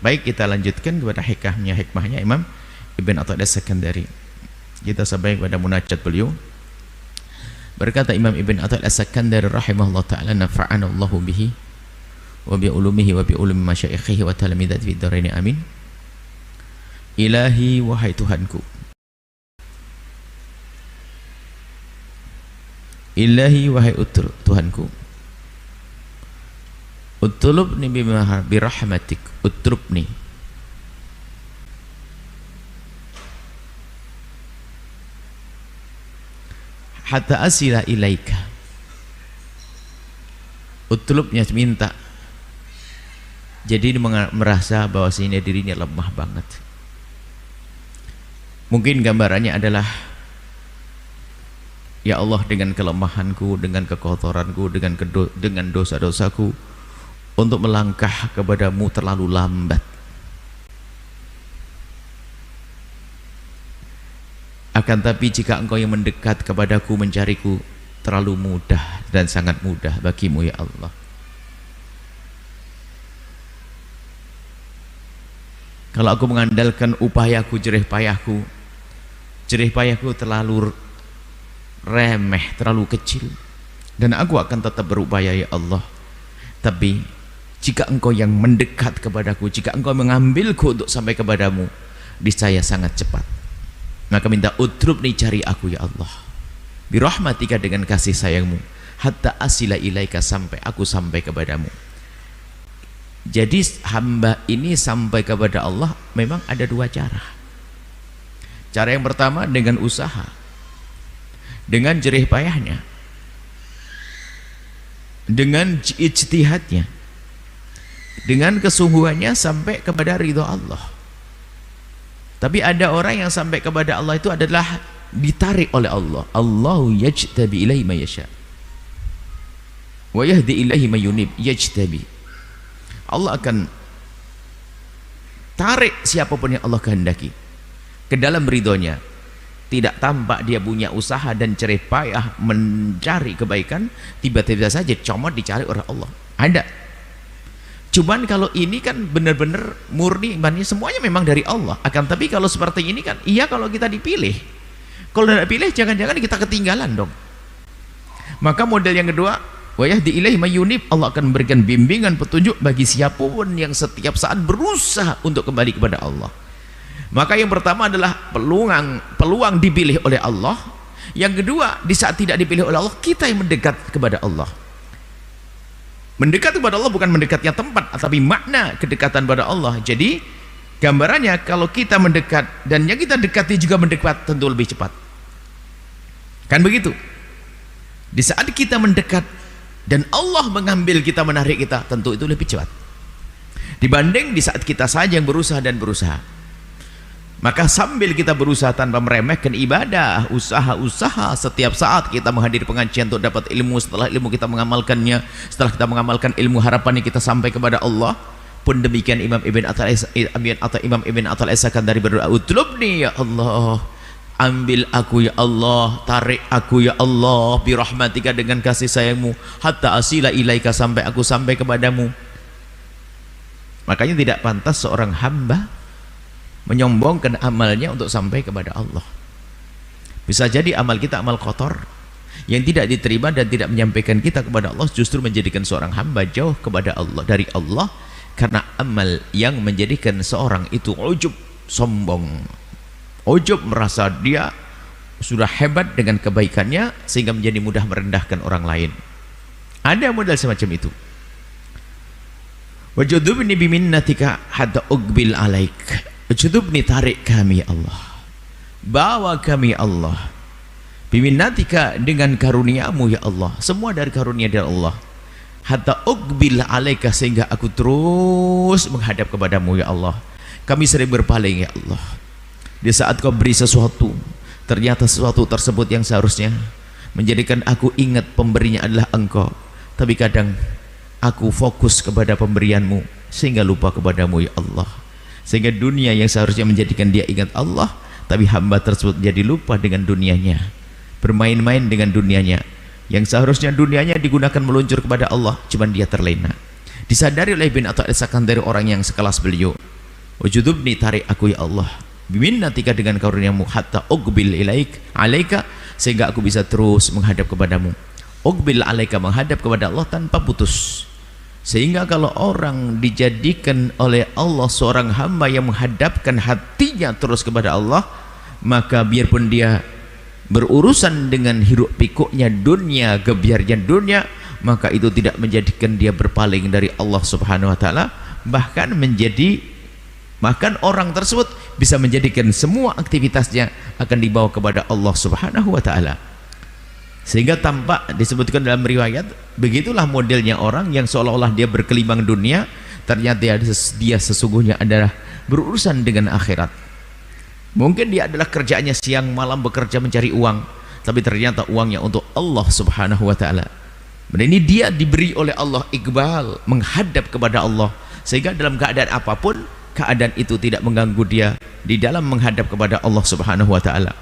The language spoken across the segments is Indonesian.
Baik, kita lanjutkan kepada hikmahnya Imam Ibn Athaillah As-Sakandari. Kita sampai kepada munajat beliau. Berkata Imam Ibn Athaillah As-Sakandari rahimahullah ta'ala, nafa'ana Allahu bihi wa bi ulumihi wa bi ulumi masyaikhihi wa talamidati fid dharaini amin. Ilahi, wahai Tuhanku, Ilahi, wahai Tuhanku, utlubni birahmatik, utlubni, hatta asila ilaika. Utlubnya minta, jadi merasa bahwa sini dirinya lemah banget. Mungkin gambarannya adalah, ya Allah, dengan kelemahanku, dengan kekotoranku, dengan dosa-dosaku, untuk melangkah kepadamu terlalu lambat. Akan tapi jika engkau yang mendekat kepadaku, mencariku, terlalu mudah dan sangat mudah bagimu ya Allah. Kalau aku mengandalkan upayaku, jerih payahku terlalu remeh, terlalu kecil, dan aku akan tetap berupaya ya Allah. Tapi jika engkau yang mendekat kepadaku, jika engkau mengambilku untuk sampai kepadamu, niscaya sangat cepat. Maka minta utrubni, cari aku ya Allah, birahmatika, dengan kasih sayangmu, hatta asila ilaika, sampai aku sampai kepadamu. Jadi hamba ini sampai kepada Allah memang ada dua cara. Cara yang pertama dengan usaha, dengan jerih payahnya, dengan ijtihadnya, dengan kesungguhannya sampai kepada ridha Allah. Tapi ada orang yang sampai kepada Allah itu adalah ditarik oleh Allah. Allahu yajtabi ilaihi man yasha wa yahdi ilaihi man yunib. Yajtabi, Allah akan tarik siapapun yang Allah kehendaki ke dalam ridhonya. Tidak tampak dia punya usaha dan jerih payah mencari kebaikan, tiba-tiba saja comot dicari oleh Allah. Ada. Cuman kalau ini kan benar-benar murni imannya, semuanya memang dari Allah. Akan tapi kalau seperti ini kan, iya kalau kita dipilih. Kalau tidak pilih, jangan-jangan kita ketinggalan dong. Maka model yang kedua, wa yahdi ilaihi may yunib, Allah akan memberikan bimbingan, petunjuk bagi siapapun yang setiap saat berusaha untuk kembali kepada Allah. Maka yang pertama adalah peluang dipilih oleh Allah. Yang kedua, di saat tidak dipilih oleh Allah, kita yang mendekat kepada Allah. Mendekat kepada Allah bukan mendekatnya tempat, tapi makna kedekatan pada Allah. Jadi gambarannya, kalau kita mendekat dan yang kita dekati juga mendekat, tentu lebih cepat. Kan begitu? Di saat kita mendekat dan Allah mengambil kita, menarik kita, tentu itu lebih cepat dibanding di saat kita saja yang berusaha dan berusaha. Maka sambil kita berusaha tanpa meremehkan ibadah, usaha setiap saat kita menghadiri pengajian untuk dapat ilmu, setelah ilmu kita mengamalkannya, setelah kita mengamalkan ilmu, harapannya kita sampai kepada Allah. Pun demikian Imam Ibn Athaillah As-Sakandari berdoa, utlubni ya Allah, ambil aku ya Allah, tarik aku ya Allah, birahmatika, dengan kasih sayangmu, hatta asila ilaika, sampai aku sampai kepadamu. Makanya tidak pantas seorang hamba menyombongkan amalnya untuk sampai kepada Allah. Bisa jadi amal kita amal kotor yang tidak diterima dan tidak menyampaikan kita kepada Allah, justru menjadikan seorang hamba jauh kepada Allah, dari Allah, karena amal yang menjadikan seorang itu ujub, sombong, ujub, merasa dia sudah hebat dengan kebaikannya sehingga menjadi mudah merendahkan orang lain. Ada modal semacam itu. Wajudubni biminnatika hatta uqbil alaik. Wajudubni, tarik kami ya Allah, bawa kami ya Allah, biminnatika, dengan karuniamu ya Allah, semua dari karunia dari Allah, hatta uqbil alaika, sehingga aku terus menghadap kepadamu ya Allah. Kami sering berpaling ya Allah. Di saat kau beri sesuatu, ternyata sesuatu tersebut yang seharusnya menjadikan aku ingat pemberinya adalah Engkau, tapi kadang aku fokus kepada pemberianmu sehingga lupa kepadamu ya Allah. Sehingga dunia yang seharusnya menjadikan dia ingat Allah, tapi hamba tersebut jadi lupa dengan dunianya, bermain-main dengan dunianya. Yang seharusnya dunianya digunakan meluncur kepada Allah, cuman dia terlena. Disadari oleh bin Atha al-Sakandari orang yang sekelas beliau, wajudubni, tarik aku ya Allah biminnatika dengan karuniamu, hatta uqbil alaika, sehingga aku bisa terus menghadap kepadamu. Uqbil alaika, menghadap kepada Allah tanpa putus. Sehingga kalau orang dijadikan oleh Allah seorang hamba yang menghadapkan hatinya terus kepada Allah, maka biarpun dia berurusan dengan hiruk pikuknya dunia, gebiarnya dunia, maka itu tidak menjadikan dia berpaling dari Allah Subhanahu wa taala, bahkan orang tersebut bisa menjadikan semua aktivitasnya akan dibawa kepada Allah Subhanahu wa taala. Sehingga tampak disebutkan dalam riwayat, begitulah modelnya orang yang seolah-olah dia berkelimang dunia, ternyata dia sesungguhnya adalah berurusan dengan akhirat. Mungkin dia adalah kerjaannya siang malam bekerja mencari uang, tapi ternyata uangnya untuk Allah Subhanahu wa taala. Dan ini dia diberi oleh Allah iqbal, menghadap kepada Allah, sehingga dalam keadaan apapun, keadaan itu tidak mengganggu dia di dalam menghadap kepada Allah Subhanahu wa taala.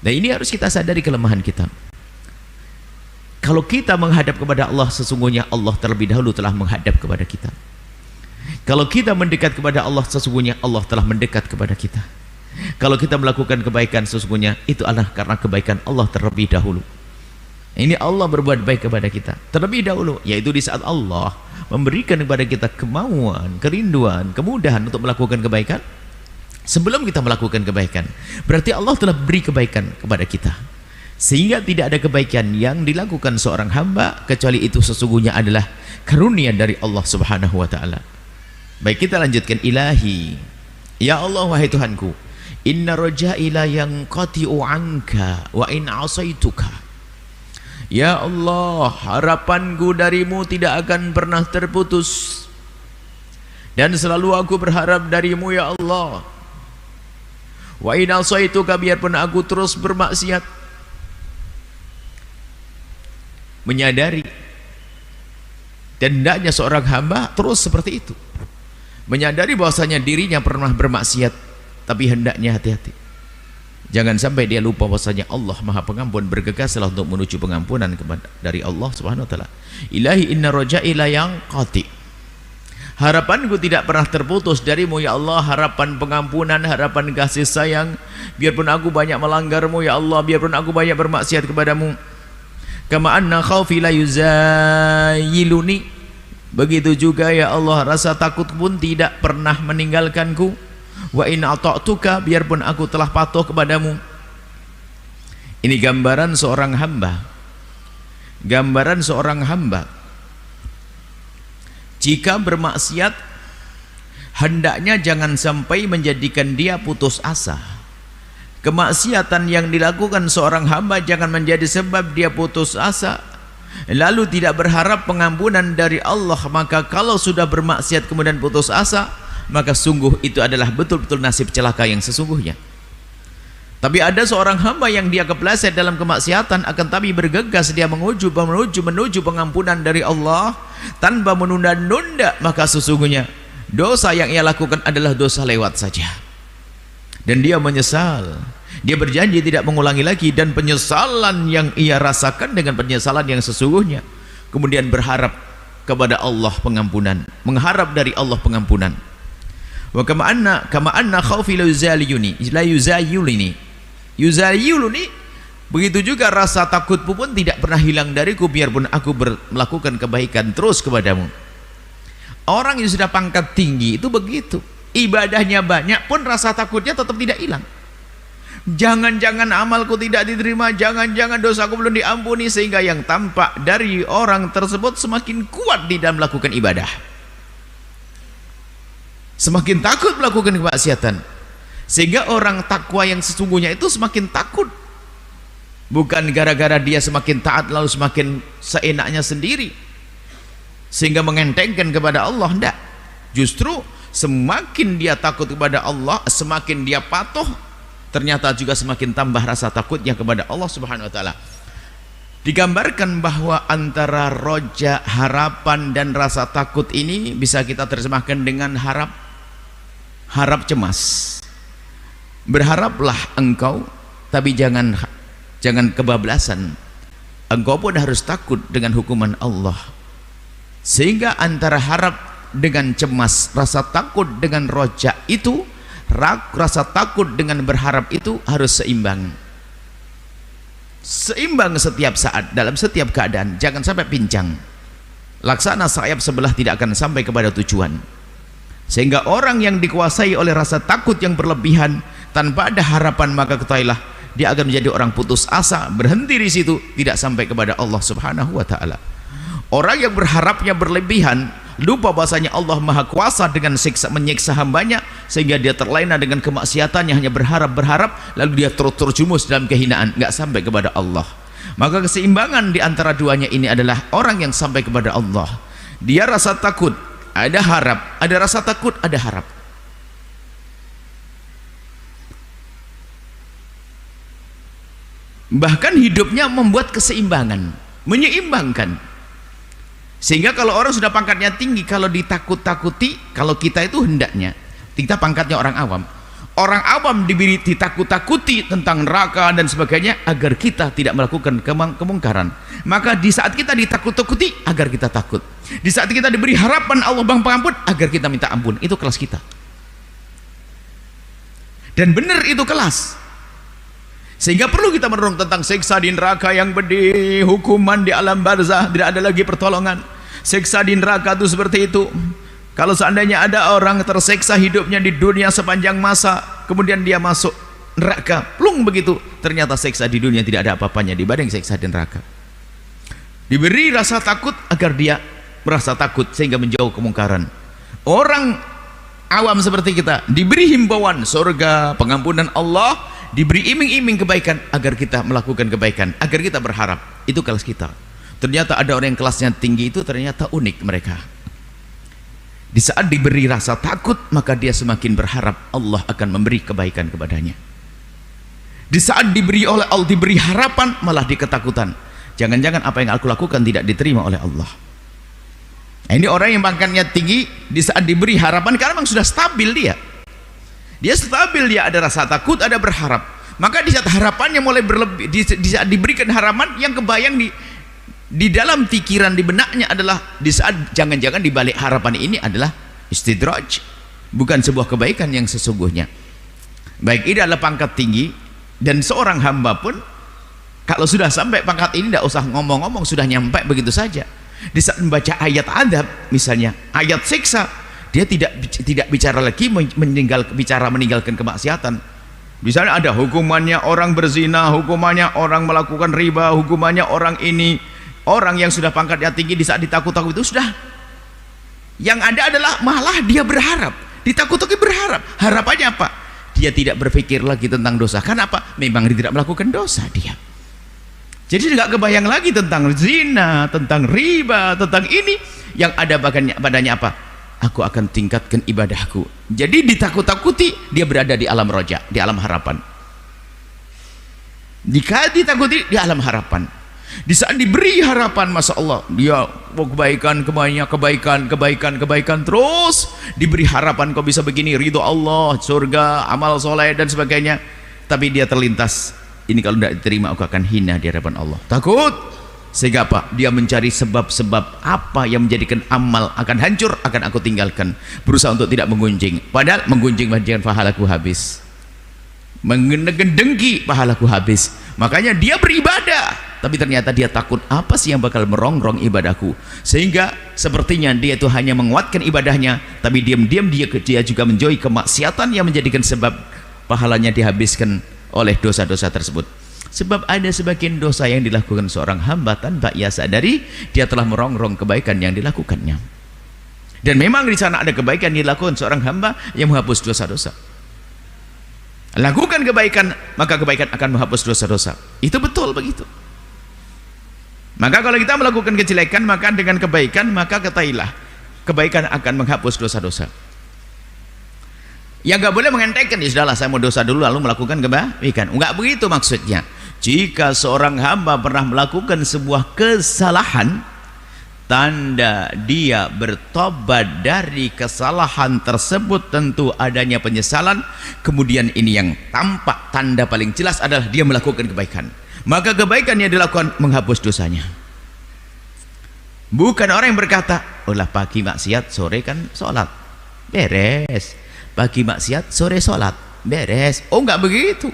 Nah, ini harus kita sadari kelemahan kita. Kalau kita menghadap kepada Allah, sesungguhnya Allah terlebih dahulu telah menghadap kepada kita. Kalau kita mendekat kepada Allah, sesungguhnya Allah telah mendekat kepada kita. Kalau kita melakukan kebaikan, sesungguhnya itu adalah karena kebaikan Allah terlebih dahulu. Ini Allah berbuat baik kepada kita terlebih dahulu, yaitu di saat Allah memberikan kepada kita kemauan, kerinduan, kemudahan untuk melakukan kebaikan. Sebelum kita melakukan kebaikan, berarti Allah telah beri kebaikan kepada kita, sehingga tidak ada kebaikan yang dilakukan seorang hamba kecuali itu sesungguhnya adalah karunia dari Allah Subhanahu wa taala. Baik, kita lanjutkan. Ilahi, ya Allah, wahai Tuhanku, inna roja'i la yanqati'u anka wa in asaituka. Ya Allah, harapanku darimu tidak akan pernah terputus, dan selalu aku berharap darimu ya Allah. Wa in asaituka, biarpun aku terus bermaksiat. Menyadari, dan hendaknya seorang hamba terus seperti itu, menyadari bahwasanya dirinya pernah bermaksiat, tapi hendaknya hati-hati. Jangan sampai dia lupa bahwasanya Allah Maha Pengampun, bergegaslah untuk menuju pengampunan dari Allah Subhanahu wa taala. Ilahi inna roja'i la yanqati, harapanku tidak pernah terputus darimu ya Allah, harapan pengampunan, harapan kasih sayang. Biarpun aku banyak melanggarmu ya Allah, biarpun aku banyak bermaksiat kepadamu. Kama anna khaufi la yuzayiluni, begitu juga ya Allah, rasa takut pun tidak pernah meninggalkanku. Wa in ata'tuka, biarpun aku telah patuh kepadamu. Ini gambaran seorang hamba, gambaran seorang hamba jika bermaksiat, hendaknya jangan sampai menjadikan dia putus asa. Kemaksiatan yang dilakukan seorang hamba jangan menjadi sebab dia putus asa, lalu tidak berharap pengampunan dari Allah. Maka kalau sudah bermaksiat kemudian putus asa, maka sungguh itu adalah betul-betul nasib celaka yang sesungguhnya. Tapi ada seorang hamba yang dia kepleset dalam kemaksiatan, akan tapi bergegas dia menuju pengampunan dari Allah tanpa menunda-nunda, maka sesungguhnya dosa yang ia lakukan adalah dosa lewat saja, dan dia menyesal. Dia berjanji tidak mengulangi lagi, dan penyesalan yang ia rasakan dengan penyesalan yang sesungguhnya, kemudian berharap kepada Allah pengampunan, mengharap dari Allah pengampunan. Wa kama anna khaufi la yuzayiluni, begitu juga rasa takutmu pun tidak pernah hilang dariku, biarpun aku melakukan kebaikan terus kepadamu. Orang yang sudah pangkat tinggi itu begitu, ibadahnya banyak pun rasa takutnya tetap tidak hilang. Jangan-jangan amalku tidak diterima, jangan-jangan dosaku belum diampuni, sehingga yang tampak dari orang tersebut semakin kuat di dalam melakukan ibadah, semakin takut melakukan kemaksiatan, sehingga orang takwa yang sesungguhnya itu semakin takut. Bukan gara-gara dia semakin taat lalu semakin seenaknya sendiri sehingga mengentengkan kepada Allah, tidak. Justru semakin dia takut kepada Allah, semakin dia patuh, ternyata juga semakin tambah rasa takutnya kepada Allah Subhanahu wa taala. Digambarkan bahwa antara roja, harapan, dan rasa takut ini bisa kita terjemahkan dengan harap cemas. Berharaplah engkau, tapi jangan kebablasan. Engkau pun harus takut dengan hukuman Allah. Sehingga antara harap dengan cemas, rasa takut dengan roja itu, rasa takut dengan berharap itu harus seimbang. Seimbang setiap saat, dalam setiap keadaan. Jangan sampai pincang. Laksana sayap sebelah tidak akan sampai kepada tujuan. Sehingga orang yang dikuasai oleh rasa takut yang berlebihan tanpa ada harapan, maka ketahuilah dia akan menjadi orang putus asa, berhenti di situ, tidak sampai kepada Allah Subhanahu wa taala. Orang yang berharapnya berlebihan, lupa bahasanya Allah Maha Kuasa dengan menyiksa hambanya, sehingga dia terlena dengan kemaksiatannya, hanya berharap, lalu dia terjumus dalam kehinaan, nggak sampai kepada Allah. Maka keseimbangan di antara duanya ini adalah orang yang sampai kepada Allah. Dia rasa takut, ada harap, ada rasa takut, ada harap. Bahkan hidupnya membuat keseimbangan, menyeimbangkan. Sehingga kalau orang sudah pangkatnya tinggi, kalau ditakut-takuti, kalau kita itu hendaknya, kita pangkatnya orang awam. Orang awam diberi ditakut-takuti tentang neraka dan sebagainya agar kita tidak melakukan kemungkaran. Maka di saat kita ditakut-takuti, agar kita takut. Di saat kita diberi harapan Allah Bang pengampun, agar kita minta ampun. Itu kelas kita. Dan benar itu kelas. Sehingga perlu kita merenung tentang siksa di neraka yang pedih, hukuman di alam barzah, tidak ada lagi pertolongan. Siksa di neraka itu seperti itu. Kalau seandainya ada orang tersiksa hidupnya di dunia sepanjang masa, kemudian dia masuk neraka, plung begitu, ternyata siksa di dunia tidak ada apa-apanya dibanding siksa di neraka. Diberi rasa takut agar dia merasa takut sehingga menjauh kemungkaran. Orang awam seperti kita diberi himbauan surga, pengampunan Allah, diberi iming-iming kebaikan agar kita melakukan kebaikan, agar kita berharap. Itu kelas kita. Ternyata ada orang yang kelasnya tinggi, itu ternyata unik mereka. Di saat diberi rasa takut, maka dia semakin berharap Allah akan memberi kebaikan kepadanya. Di saat diberi oleh Allah, diberi harapan, malah diketakutan. Jangan-jangan apa yang aku lakukan tidak diterima oleh Allah. Nah, ini orang yang pangkatnya tinggi, di saat diberi harapan, karena memang sudah stabil dia. Dia stabil, dia ada rasa takut, ada berharap. Maka di saat harapannya mulai berlebih, di saat diberikan harapan, yang kebayang di dalam pikiran, di benaknya adalah di saat jangan-jangan di balik harapan ini adalah istidraj, bukan sebuah kebaikan yang sesungguhnya. Baik, ini adalah pangkat tinggi, dan seorang hamba pun kalau sudah sampai pangkat ini tidak usah ngomong-ngomong, sudah nyampe begitu saja. Di saat membaca ayat adab, misalnya ayat siksa, dia tidak bicara lagi meninggalkan kemaksiatan. Misalnya ada hukumannya orang berzina, hukumannya orang melakukan riba, hukumannya orang ini. Orang yang sudah pangkatnya tinggi di saat ditakut-takut itu sudah, yang ada adalah malah dia berharap, ditakut-takuti berharap. Harapannya apa? Dia tidak berpikir lagi tentang dosa. Karena apa? Memang dia tidak melakukan dosa dia. Jadi tidak kebayang lagi tentang zina, tentang riba, tentang ini. Yang ada badannya apa? Aku akan tingkatkan ibadahku. Jadi ditakut-takuti, dia berada di alam roja, di alam harapan. Jika ditakuti, di alam harapan. Di saat diberi harapan, Masya Allah, dia kebaikan terus diberi harapan, kau bisa begini, ridho Allah, surga, amal soleh dan sebagainya. Tapi dia terlintas, ini kalau tidak diterima aku akan hina di hadapan Allah. Takut, sehingga apa? Dia mencari sebab-sebab apa yang menjadikan amal akan hancur, akan aku tinggalkan. Berusaha untuk tidak menggunjing, padahal menggunjing pahalaku habis, mengendengki pahalaku habis. Makanya dia beribadah, tapi ternyata dia takut apa sih yang bakal merongrong ibadahku, sehingga sepertinya dia itu hanya menguatkan ibadahnya, tapi diam-diam dia juga menjauhi kemaksiatan yang menjadikan sebab pahalanya dihabiskan oleh dosa-dosa tersebut. Sebab ada sebagian dosa yang dilakukan seorang hamba tanpa ia sadari, dia telah merongrong kebaikan yang dilakukannya. Dan memang di sana ada kebaikan yang dilakukan seorang hamba yang menghapus dosa-dosa. Lakukan kebaikan, maka kebaikan akan menghapus dosa-dosa. Itu betul begitu. Maka kalau kita melakukan kejelekan, maka dengan kebaikan, maka ketahuilah kebaikan akan menghapus dosa-dosa. Yang nggak boleh mengentengkan, ya sudahlah saya mau dosa dulu lalu melakukan kebaikan. Enggak begitu maksudnya. Jika seorang hamba pernah melakukan sebuah kesalahan, tanda dia bertobat dari kesalahan tersebut tentu adanya penyesalan. Kemudian ini yang tampak, tanda paling jelas adalah dia melakukan kebaikan. Maka kebaikan yang dilakukan menghapus dosanya. Bukan orang yang berkata, "Olah pagi maksiat, sore kan sholat." Beres. Pagi maksiat, sore sholat. Beres. Oh, enggak begitu.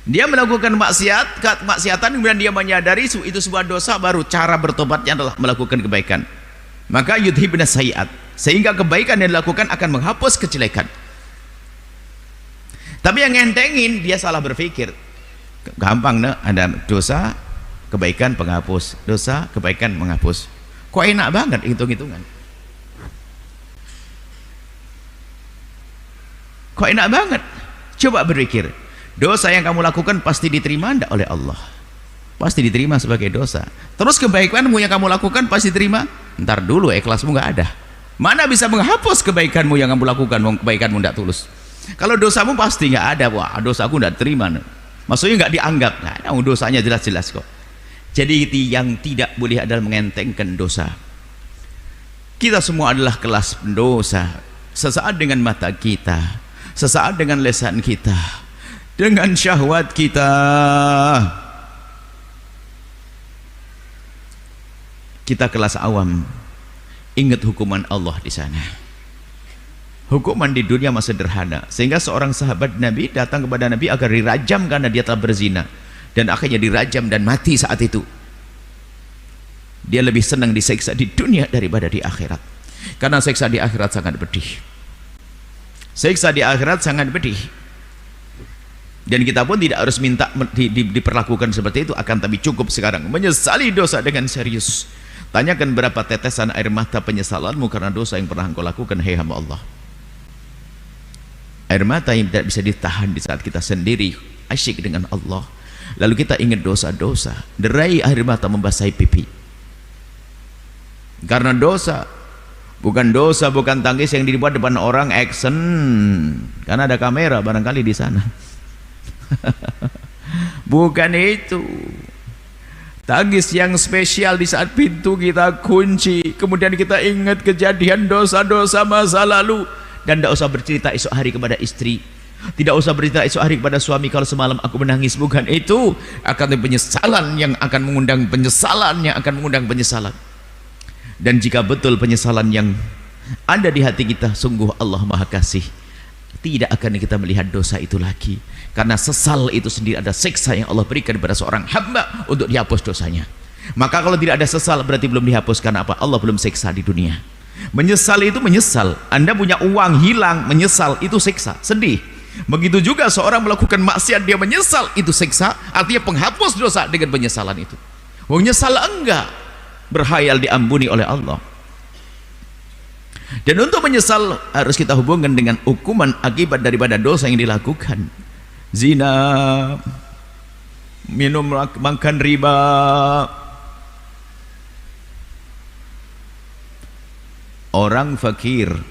Dia melakukan maksiatan, kemudian dia menyadari itu sebuah dosa, baru cara bertobatnya adalah melakukan kebaikan. Maka yudhibna sayiat, sehingga kebaikan yang dilakukan akan menghapus kejelekan. Tapi yang ngentengin, dia salah berpikir. Gampang nah, ada dosa, kebaikan penghapus, dosa, kebaikan menghapus. Kok enak banget hitung-hitungan? Kok enak banget? Coba berpikir, dosa yang kamu lakukan pasti diterima enggak oleh Allah? Pasti diterima sebagai dosa. Terus kebaikanmu yang kamu lakukan pasti diterima? Ntar dulu, ikhlasmu nggak ada. Mana bisa menghapus kebaikanmu yang kamu lakukan, kebaikanmu enggak tulus? Kalau dosamu pasti nggak ada. Wah, dosaku enggak terima. Maksudnya nggak dianggap. Nah, dosanya jelas-jelas kok. Jadi yang tidak boleh adalah mengentengkan dosa. Kita semua adalah kelas pendosa. Sesaat dengan mata kita, sesaat dengan lisan kita, dengan syahwat kita, kita kelas awam. Ingat hukuman Allah di sana. Hukuman di dunia masih sederhana, sehingga seorang sahabat Nabi datang kepada Nabi agar dirajam karena dia telah berzina, dan akhirnya dirajam dan mati saat itu. Dia lebih senang disiksa di dunia daripada di akhirat, karena siksa di akhirat sangat pedih. Siksa di akhirat sangat pedih, dan kita pun tidak harus minta diperlakukan seperti itu, akan tapi cukup sekarang menyesali dosa dengan serius. Tanyakan berapa tetesan air mata penyesalanmu karena dosa yang pernah engkau lakukan, hei hamba Allah. Air mata yang tidak bisa ditahan di saat kita sendiri asyik dengan Allah, lalu kita ingat dosa-dosa, derai air mata membasahi pipi karena dosa. Bukan dosa, bukan tangis yang dibuat depan orang, action, karena ada kamera barangkali di sana. Bukan itu. Tangis yang spesial di saat pintu kita kunci, kemudian kita ingat kejadian dosa-dosa masa lalu, dan tidak usah bercerita esok hari kepada istri, tidak usah bercerita esok hari kepada suami, kalau semalam aku menangis. Bukan itu. Akan penyesalan yang akan mengundang penyesalan, yang akan mengundang penyesalan. Dan jika betul penyesalan yang ada di hati kita, sungguh Allah Maha Kasih, tidak akan kita melihat dosa itu lagi, karena sesal itu sendiri ada siksa yang Allah berikan kepada seorang hamba untuk dihapus dosanya. Maka kalau tidak ada sesal berarti belum dihapus. Karena apa? Allah belum siksa di dunia. Menyesal itu menyesal. Anda punya uang hilang, menyesal, itu siksa, sedih. Begitu juga seorang melakukan maksiat, dia menyesal, itu siksa, artinya penghapus dosa dengan penyesalan itu. Menyesal enggak, berhayal diampuni oleh Allah. Dan untuk menyesal harus kita hubungkan dengan hukuman akibat daripada dosa yang dilakukan. Zina, minum, makan riba, orang fakir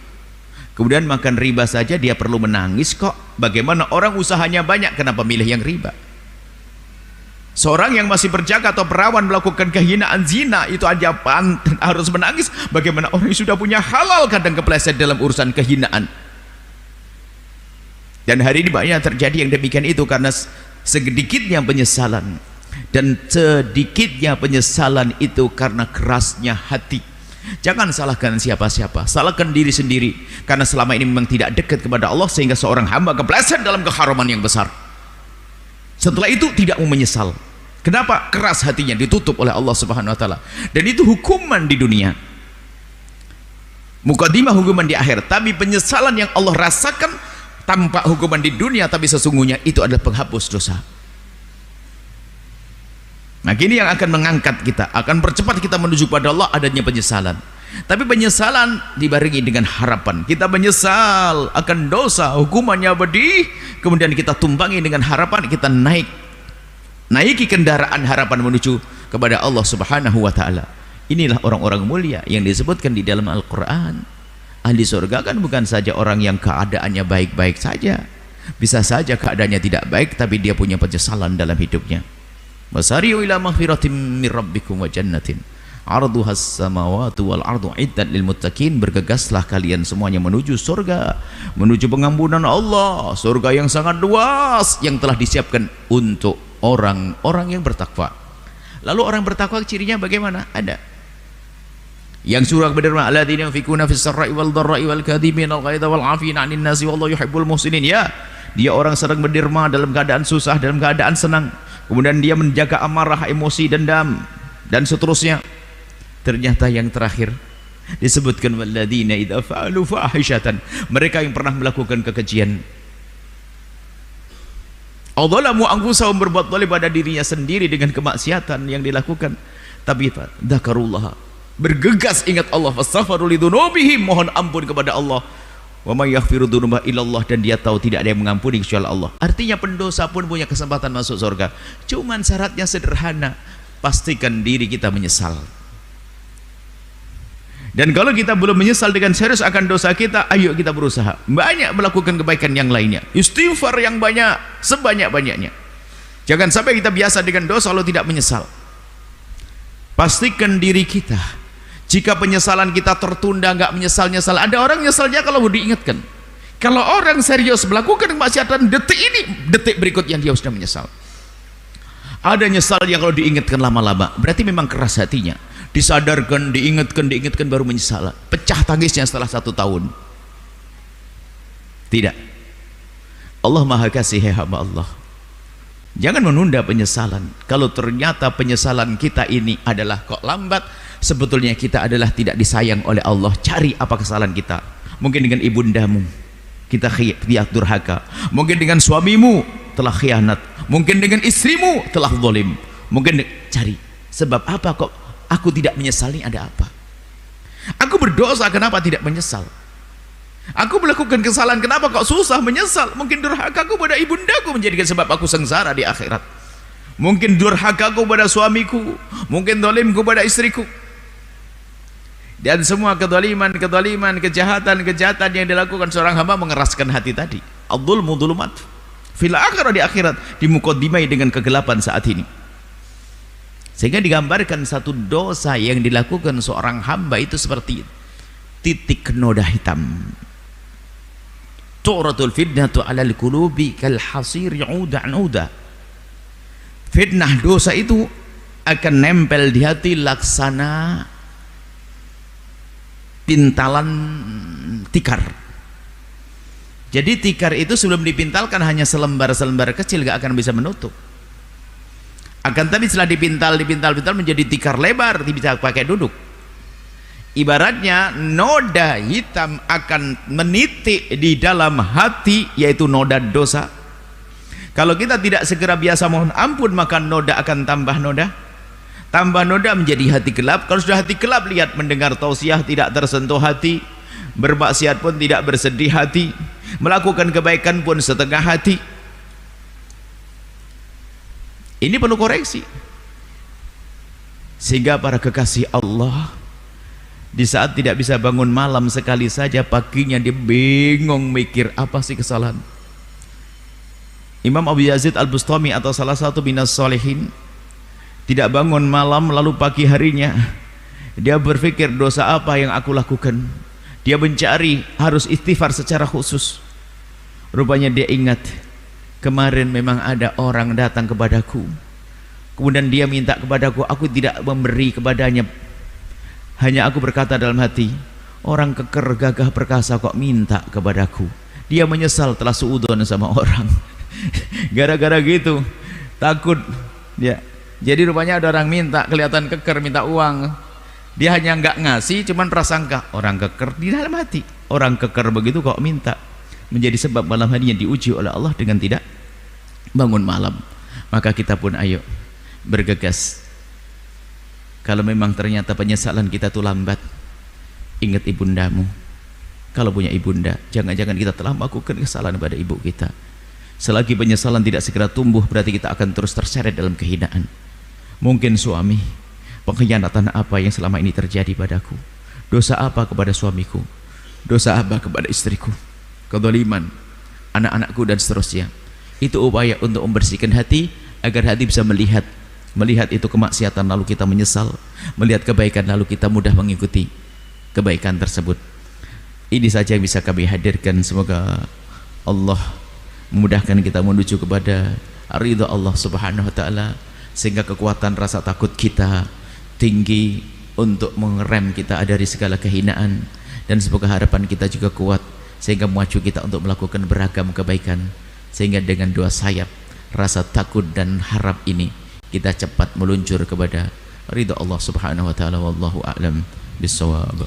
kemudian makan riba saja dia perlu menangis kok. Bagaimana orang usahanya banyak, kenapa milih yang riba? Seorang yang masih berjaga atau perawan melakukan kehinaan zina, itu aja harus menangis. Bagaimana orang yang sudah punya halal kadang kepleset dalam urusan kehinaan? Dan hari ini banyak terjadi yang demikian itu karena sedikitnya penyesalan. Dan sedikitnya penyesalan itu karena kerasnya hati. Jangan salahkan siapa-siapa, salahkan diri sendiri, karena selama ini memang tidak dekat kepada Allah, sehingga seorang hamba kepleset dalam keharaman yang besar. Setelah itu tidak mau menyesal. Kenapa? Keras hatinya, ditutup oleh Allah Subhanahu wa taala. Dan itu hukuman di dunia, mukadimah hukuman di akhir. Tapi penyesalan yang Allah rasakan tanpa hukuman di dunia, tapi sesungguhnya itu adalah penghapus dosa. Nah, ini yang akan mengangkat kita, akan percepat kita menuju pada Allah, adanya penyesalan. Tapi penyesalan dibarengi dengan harapan. Kita menyesal akan dosa, hukumannya pedih, kemudian kita tumpangi dengan harapan, kita naiki kendaraan harapan menuju kepada Allah Subhanahu wa taala. Inilah orang-orang mulia yang disebutkan di dalam Al-Qur'an. Ahli surga kan bukan saja orang yang keadaannya baik-baik saja. Bisa saja keadaannya tidak baik, tapi dia punya penyesalan dalam hidupnya. Wasari'u ila maghfiratin min rabbikum wa jannatin 'arduhas samawati wal ardu 'iddat lil muttaqin. Bergegaslah kalian semuanya menuju surga, menuju pengampunan Allah, surga yang sangat luas yang telah disiapkan untuk orang-orang yang bertakwa. Lalu orang bertakwa cirinya bagaimana? Ada. Yang surah berderma alladzina yunfikuna fis sarra'i wal dharra'i wal kadhimina al ghaidha wal 'afina 'anil nasi wallahu yuhibbul muhsinin. Ya, dia orang sedang berderma dalam keadaan susah, dalam keadaan senang. Kemudian dia menjaga amarah, emosi, dendam dan seterusnya. Ternyata yang terakhir disebutkan walladzina idza fa'alu fahishatan, mereka yang pernah melakukan kekejian, adzalamu anfusahum, berbuat zalim pada dirinya sendiri dengan kemaksiatan yang dilakukan, tapi dzakarullah, bergegas ingat Allah, fastaghfiru lidzunubihim, mohon ampun kepada Allah, wa may yaghfiru dzunuba illallah, dan dia tahu tidak ada yang mengampuni kecuali Allah. Artinya pendosa pun punya kesempatan masuk surga, cuman syaratnya sederhana, pastikan diri kita menyesal. Dan kalau kita belum menyesal dengan serius akan dosa kita, ayo kita berusaha banyak melakukan kebaikan yang lainnya, istighfar yang banyak, sebanyak-banyaknya. Jangan sampai kita biasa dengan dosa lalu tidak menyesal. Pastikan diri kita, jika penyesalan kita tertunda, nggak menyesal-nyesal. Ada orang nyesalnya kalau diingatkan. Kalau orang serius melakukan kemaksiatan, detik ini, detik berikutnya dia sudah menyesal. Ada nyesalnya kalau diingatkan lama-lama, berarti memang keras hatinya. Disadarkan, diingatkan baru menyesal. Pecah tangisnya setelah 1 tahun. Tidak. Allah Maha Kasih, hamba Allah. Jangan menunda penyesalan. Kalau ternyata penyesalan kita ini adalah kok lambat, sebetulnya kita adalah tidak disayang oleh Allah. Cari apa kesalahan kita. Mungkin dengan ibundamu kita durhaka, mungkin dengan suamimu telah khianat, mungkin dengan istrimu telah zalim. Mungkin cari sebab apa kok aku tidak menyesal, ini ada apa? Aku berdosa, kenapa tidak menyesal? Aku melakukan kesalahan, kenapa kok susah menyesal? Mungkin durhakaku pada ibundaku menjadikan sebab aku sengsara di akhirat. Mungkin durhakaku pada suamiku, mungkin zalimku pada istriku. Dan semua kedoliman, kejahatan yang dilakukan seorang hamba mengeraskan hati tadi. Adzulmu dzulumat fil akhirah, di akhirat dimukaddimai dengan kegelapan saat ini. Sehingga digambarkan satu dosa yang dilakukan seorang hamba itu seperti titik noda hitam. Tu'ratul fitnatu 'alal qulubi kal hasir ya'udan 'uda. Fitnah dosa itu akan nempel di hati laksana pintalan tikar. Jadi tikar itu sebelum dipintalkan hanya selembar-selembar kecil, gak akan bisa menutup. Akan tapi setelah dipintal menjadi tikar lebar, bisa pakai duduk. Ibaratnya noda hitam akan menitik di dalam hati, yaitu noda dosa. Kalau kita tidak segera biasa mohon ampun, maka noda akan tambah noda menjadi hati gelap. Kalau sudah hati gelap, lihat mendengar tausiah tidak tersentuh hati, bermaksiat pun tidak bersedih hati, melakukan kebaikan pun setengah hati. Ini perlu koreksi. Sehingga para kekasih Allah, di saat tidak bisa bangun malam sekali saja, paginya dia bingung mikir apa sih kesalahan. Imam Abu Yazid Al-Bustami atau salah satu minas sholihin tidak bangun malam, lalu pagi harinya dia berpikir dosa apa yang aku lakukan. Dia mencari, harus istighfar secara khusus. Rupanya dia ingat, kemarin memang ada orang datang kepadaku, kemudian dia minta kepadaku, aku tidak memberi kepadanya. Hanya aku berkata dalam hati, orang keker gagah perkasa kok minta kepadaku. Dia menyesal telah suudon sama orang. Gara-gara gitu takut ya. Jadi rupanya ada orang minta, kelihatan keker, minta uang. Dia hanya nggak ngasih, cuman prasangka orang keker di dalam hati. Orang keker begitu kok minta. Menjadi sebab malam harinya diuji oleh Allah dengan tidak bangun malam. Maka kita pun ayo bergegas. Kalau memang ternyata penyesalan kita itu lambat, ingat ibundamu. Kalau punya ibunda, jangan-jangan kita telah melakukan kesalahan pada ibu kita. Selagi penyesalan tidak segera tumbuh, berarti kita akan terus terseret dalam kehinaan. Mungkin suami, pengkhianatan apa yang selama ini terjadi padaku? Dosa apa kepada suamiku? Dosa apa kepada istriku? Kedzaliman anak-anakku dan seterusnya. Itu upaya untuk membersihkan hati agar hati bisa melihat itu kemaksiatan lalu kita menyesal, melihat kebaikan lalu kita mudah mengikuti kebaikan tersebut. Ini saja yang bisa kami hadirkan. Semoga Allah memudahkan kita menuju kepada ridha Allah Subhanahu wa taala. sehingga kekuatan rasa takut kita tinggi untuk mengerem kita dari segala kehinaan, dan semoga harapan kita juga kuat sehingga memacu kita untuk melakukan beragam kebaikan, sehingga dengan dua sayap rasa takut dan harap ini kita cepat meluncur kepada ridha Allah Subhanahu wa taala. Wallahu a'lam bissawab.